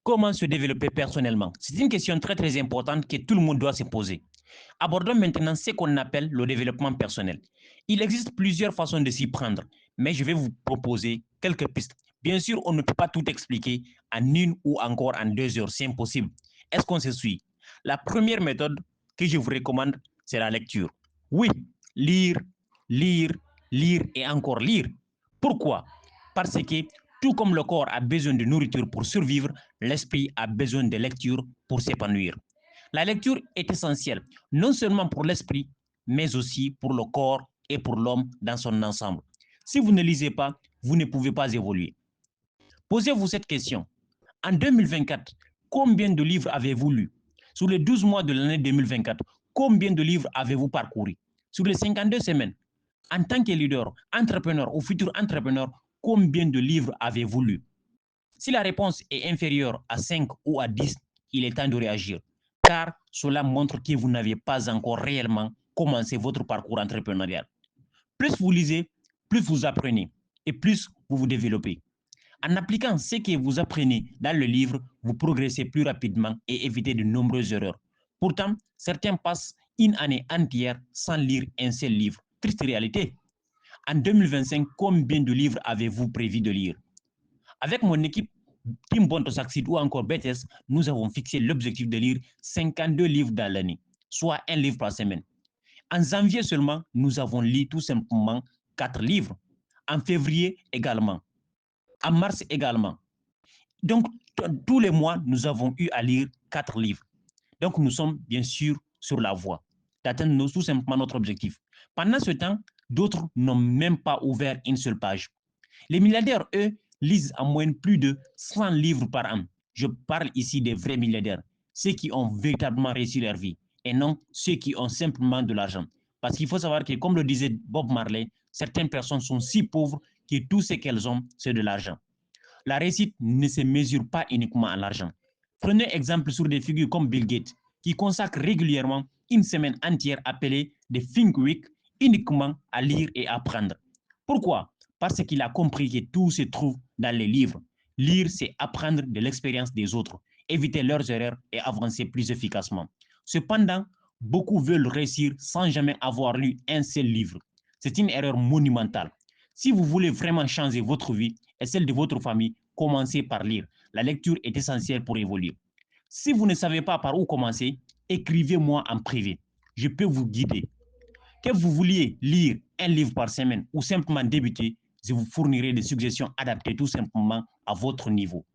Comment se développer personnellement? C'est une question très importante que tout le monde doit se poser. Abordons maintenant ce qu'on appelle le développement personnel. Il existe plusieurs façons de s'y prendre, mais je vais vous proposer quelques pistes. Bien sûr, on ne peut pas tout expliquer en 1 ou encore en 2 heures, c'est impossible. Est-ce qu'on se suit? La première méthode que je vous recommande, c'est la lecture. Oui, lire, lire, lire et encore lire. Pourquoi? Parce que tout comme le corps a besoin de nourriture pour survivre, l'esprit a besoin de lecture pour s'épanouir. La lecture est essentielle, non seulement pour l'esprit, mais aussi pour le corps et pour l'homme dans son ensemble. Si vous ne lisez pas, vous ne pouvez pas évoluer. Posez-vous cette question. En 2024, combien de livres avez-vous lu? Sur les 12 mois de l'année 2024, combien de livres avez-vous parcouru? Sur les 52 semaines, en tant que leader, entrepreneur ou futur entrepreneur, combien de livres avez-vous lu? Si la réponse est inférieure à 5 ou à 10, il est temps de réagir, car cela montre que vous n'avez pas encore réellement commencé votre parcours entrepreneurial. Plus vous lisez, plus vous apprenez et plus vous vous développez. En appliquant ce que vous apprenez dans le livre, vous progressez plus rapidement et évitez de nombreuses erreurs. Pourtant, certains passent une année entière sans lire un seul livre. Triste réalité. En 2025, combien de livres avez-vous prévu de lire? Avec mon équipe Team Bonto Succeed ou encore BTS, nous avons fixé l'objectif de lire 52 livres dans l'année, soit un livre par semaine. En janvier seulement, nous avons lu tout simplement 4 livres. En février également. En mars également. Donc, tous les mois, nous avons eu à lire 4 livres. Donc, nous sommes bien sûr sur la voie d'atteindre tout simplement notre objectif. Pendant ce temps, d'autres n'ont même pas ouvert une seule page. Les milliardaires, eux, lisent en moyenne plus de 100 livres par an. Je parle ici des vrais milliardaires, ceux qui ont véritablement réussi leur vie, et non ceux qui ont simplement de l'argent. Parce qu'il faut savoir que, comme le disait Bob Marley, certaines personnes sont si pauvres que tout ce qu'elles ont, c'est de l'argent. La réussite ne se mesure pas uniquement à l'argent. Prenez exemple sur des figures comme Bill Gates, qui consacrent régulièrement une semaine entière appelée des Think Week uniquement à lire et apprendre. Pourquoi? Parce qu'il a compris que tout se trouve dans les livres. Lire, c'est apprendre de l'expérience des autres, éviter leurs erreurs et avancer plus efficacement. Cependant, beaucoup veulent réussir sans jamais avoir lu un seul livre. C'est une erreur monumentale. Si vous voulez vraiment changer votre vie et celle de votre famille, commencez par lire. La lecture est essentielle pour évoluer. Si vous ne savez pas par où commencer, écrivez-moi en privé. Je peux vous guider. Que vous vouliez lire un livre par semaine ou simplement débuter, je vous fournirai des suggestions adaptées tout simplement à votre niveau.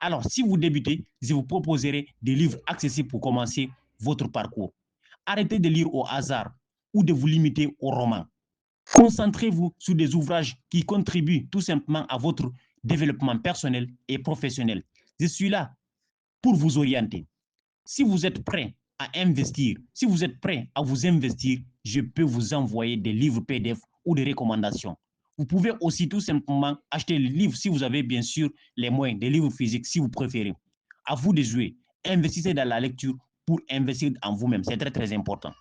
Alors, si vous débutez, je vous proposerai des livres accessibles pour commencer votre parcours. Arrêtez de lire au hasard ou de vous limiter aux romans. Concentrez-vous sur des ouvrages qui contribuent tout simplement à votre développement personnel et professionnel. Je suis là pour vous orienter. Si vous êtes prêt à investir, si vous êtes prêt à vous investir, je peux vous envoyer des livres PDF ou des recommandations. Vous pouvez aussi tout simplement acheter les livres si vous avez bien sûr les moyens, des livres physiques si vous préférez. À vous de jouer. Investissez dans la lecture pour investir en vous-même. C'est très important.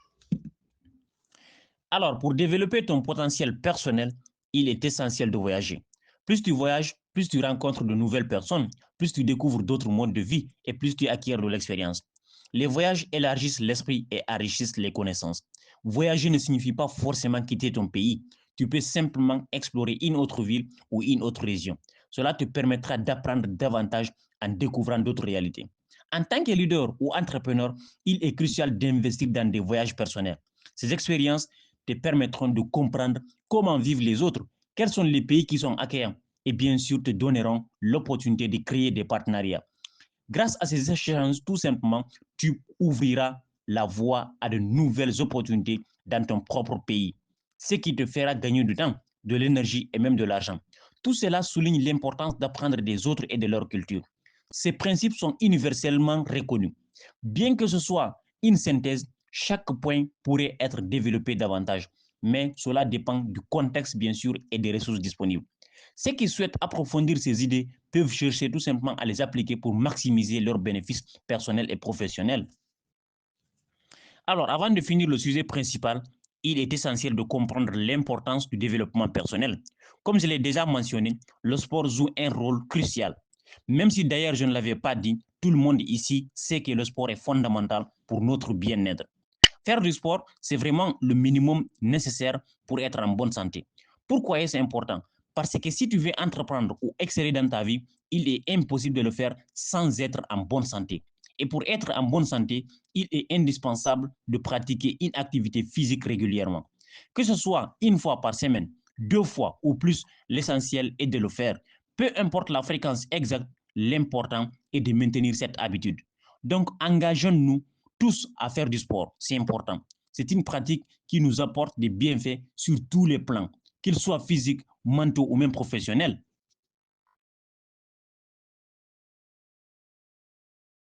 Alors, pour développer ton potentiel personnel, il est essentiel de voyager. Plus tu voyages, plus tu rencontres de nouvelles personnes, plus tu découvres d'autres modes de vie et plus tu acquiers de l'expérience. Les voyages élargissent l'esprit et enrichissent les connaissances. Voyager ne signifie pas forcément quitter ton pays. Tu peux simplement explorer une autre ville ou une autre région. Cela te permettra d'apprendre davantage en découvrant d'autres réalités. En tant que leader ou entrepreneur, il est crucial d'investir dans des voyages personnels. Ces expériences te permettront de comprendre comment vivent les autres, quels sont les pays qui sont accueillants et bien sûr te donneront l'opportunité de créer des partenariats. Grâce à ces échanges, tout simplement, tu ouvriras la voie à de nouvelles opportunités dans ton propre pays, ce qui te fera gagner du temps, de l'énergie et même de l'argent. Tout cela souligne l'importance d'apprendre des autres et de leur culture. Ces principes sont universellement reconnus. Bien que ce soit une synthèse, chaque point pourrait être développé davantage, mais cela dépend du contexte bien sûr et des ressources disponibles. Ceux qui souhaitent approfondir ces idées peuvent chercher tout simplement à les appliquer pour maximiser leurs bénéfices personnels et professionnels. Alors, avant de finir le sujet principal, il est essentiel de comprendre l'importance du développement personnel. Comme je l'ai déjà mentionné, le sport joue un rôle crucial. Même si d'ailleurs je ne l'avais pas dit, tout le monde ici sait que le sport est fondamental pour notre bien-être. Faire du sport, c'est vraiment le minimum nécessaire pour être en bonne santé. Pourquoi est-ce important? Parce que si tu veux entreprendre ou exceller dans ta vie, il est impossible de le faire sans être en bonne santé. Et pour être en bonne santé, il est indispensable de pratiquer une activité physique régulièrement. Que ce soit une fois par semaine, 2 fois ou plus, l'essentiel est de le faire. Peu importe la fréquence exacte, l'important est de maintenir cette habitude. Donc, engageons-nous tous à faire du sport. C'est important. C'est une pratique qui nous apporte des bienfaits sur tous les plans, qu'ils soient physiques, mentaux ou même professionnels.